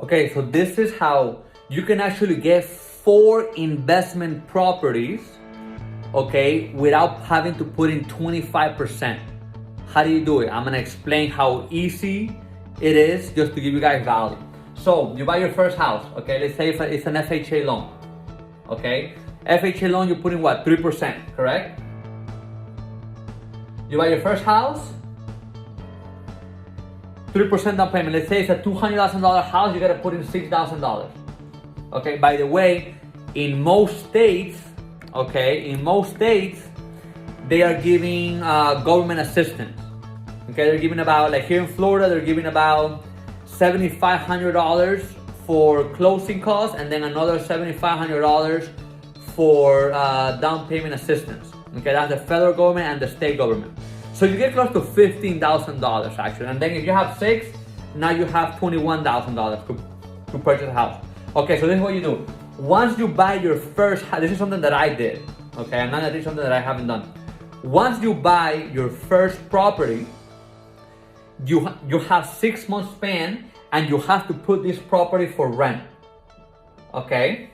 Okay, so this is how you can actually get 4 investment properties, okay, without having to put in 25%. How do you do it? I'm gonna explain how easy it is just to give you guys value. So you buy your first house, okay, let's say it's an FHA loan, okay? FHA loan, you put in what, 3%, correct? You buy your first house, 3% down payment. Let's say it's a $200,000 house, you gotta put in $6,000. Okay, by the way, in most states, they are giving government assistance. Okay, they're giving about, like here in Florida, they're giving about $7,500 for closing costs and then another $7,500 for down payment assistance. Okay, that's the federal government and the state government. So you get close to $15,000 actually. And then if you have 6, now you have $21,000 to purchase a house. Okay, so this is what you do. Once you buy your first house, this is something that I did. Okay, and now that is something that I haven't done. Once you buy your first property, you have 6 months span and you have to put this property for rent. Okay?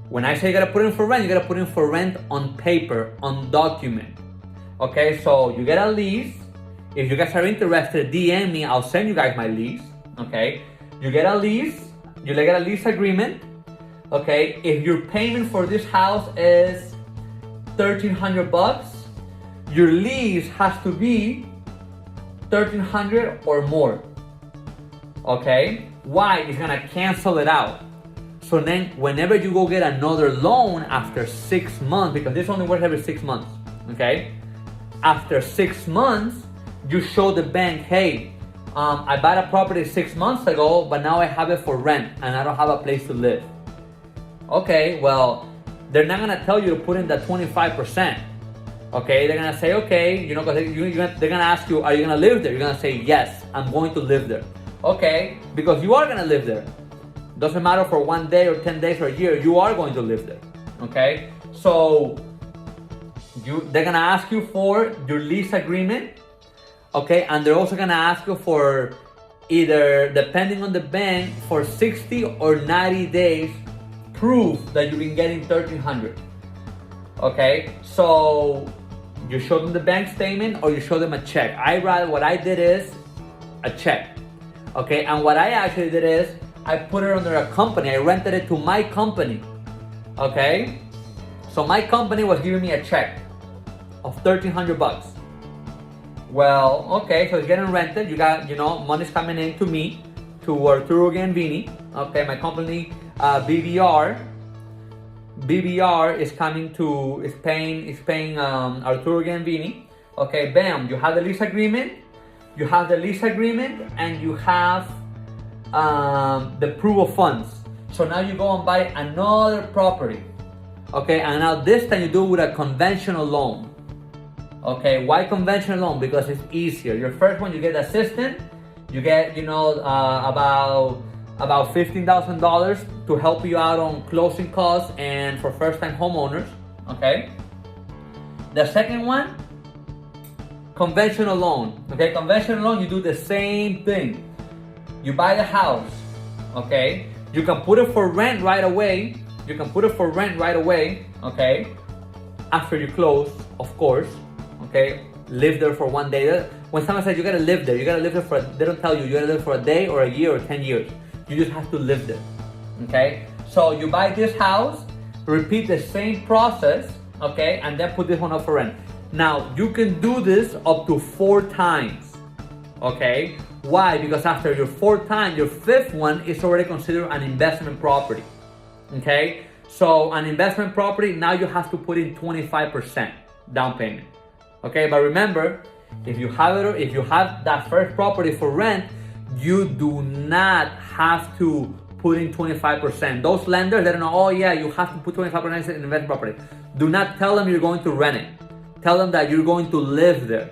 When I say you gotta put in for rent, you gotta put in for rent on paper, on document. Okay, so you get a lease. If you guys are interested, DM me, I'll send you guys my lease. Okay, you get a lease, you get a lease agreement. Okay, if your payment for this house is $1,300, your lease has to be $1,300 or more. Okay, why? It's gonna cancel it out. So then whenever you go get another loan after 6 months, because this only works every 6 months, okay? After 6 months, you show the bank, hey, I bought a property 6 months ago, but now I have it for rent and I don't have a place to live. Okay, well, they're not gonna tell you to put in that 25%. Okay, they're gonna say, okay, you know, because they're gonna ask you, are you gonna live there? You're gonna say, yes, I'm going to live there. Okay, because you are gonna live there. Doesn't matter for 1 day or 10 days or a year, you are going to live there. Okay, so they're gonna ask you for your lease agreement. Okay, and they're also gonna ask you for either, depending on the bank, for 60 or 90 days proof that you've been getting $1,300. Okay, so you show them the bank statement or you show them a check. What I did is a check. Okay, and what I actually did is I put it under a company. I rented it to my company. Okay, so my company was giving me a check of $1,300. Well, okay, so it's getting rented. You got, money's coming in to me, to Arturo Gambini. Okay, my company, BBR is paying Arturo Gambini. Okay, bam, you have the lease agreement. You have the lease agreement and you have the proof of funds. So now you go and buy another property. Okay, and now this time you do it with a conventional loan. Okay, why conventional loan? Because it's easier. Your first one, you get assistant. You get, about $15,000 to help you out on closing costs and for first-time homeowners. Okay. The second one, conventional loan. Okay, conventional loan, you do the same thing. You buy the house. Okay, you can put it for rent right away. Okay, after you close, of course. Okay, live there for 1 day. When someone says you gotta live there, they don't tell you gotta live for a day or a year or 10 years. You just have to live there. Okay, so you buy this house, repeat the same process, okay, and then put this one up for rent. Now you can do this up to 4 times. Okay, why? Because after your 4th time, your 5th one is already considered an investment property. Okay, so an investment property, now you have to put in 25% down payment. Okay, but remember, if you have that first property for rent, you do not have to put in 25%. Those lenders, they don't know, oh yeah, you have to put 25% in investment property. Do not tell them you're going to rent it. Tell them that you're going to live there.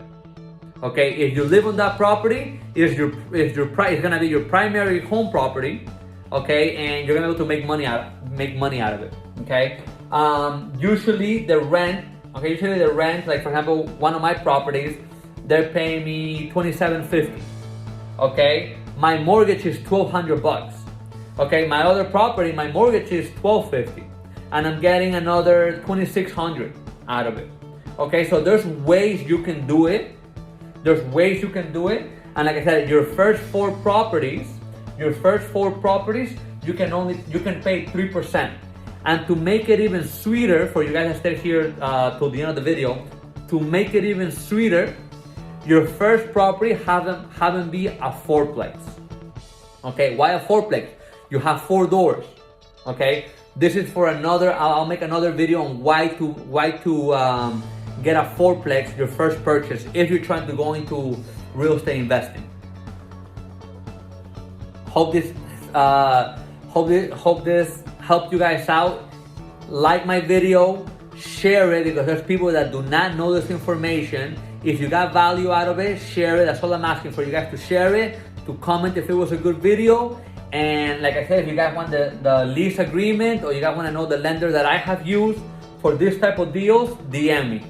Okay, if you live on that property, it's gonna be your primary home property. Okay, and you're gonna be able to make money out of it. Okay, usually the rent, like for example, one of my properties, they're paying me $2,750. Okay, my mortgage is $1,200. Okay, my other property, my mortgage is $1,250, and I'm getting another $2,600 out of it. Okay, so there's ways you can do it. There's ways you can do it. And like I said, your first four properties, you can pay 3%. And to make it even sweeter, for you guys that stay here till the end of the video, to make it even sweeter, your first property have them be a fourplex. Okay, why a fourplex? You have 4 doors. Okay, this is for another. I'll make another video on why to get a fourplex, your first purchase, if you're trying to go into real estate investing. Hope this helped you guys out. Like my video, share it, because there's people that do not know this information. If you got value out of it, share it. That's all I'm asking for you guys, to share it, to comment if it was a good video. And like I said, if you guys want the lease agreement, or you guys want to know the lender that I have used for this type of deals, DM me.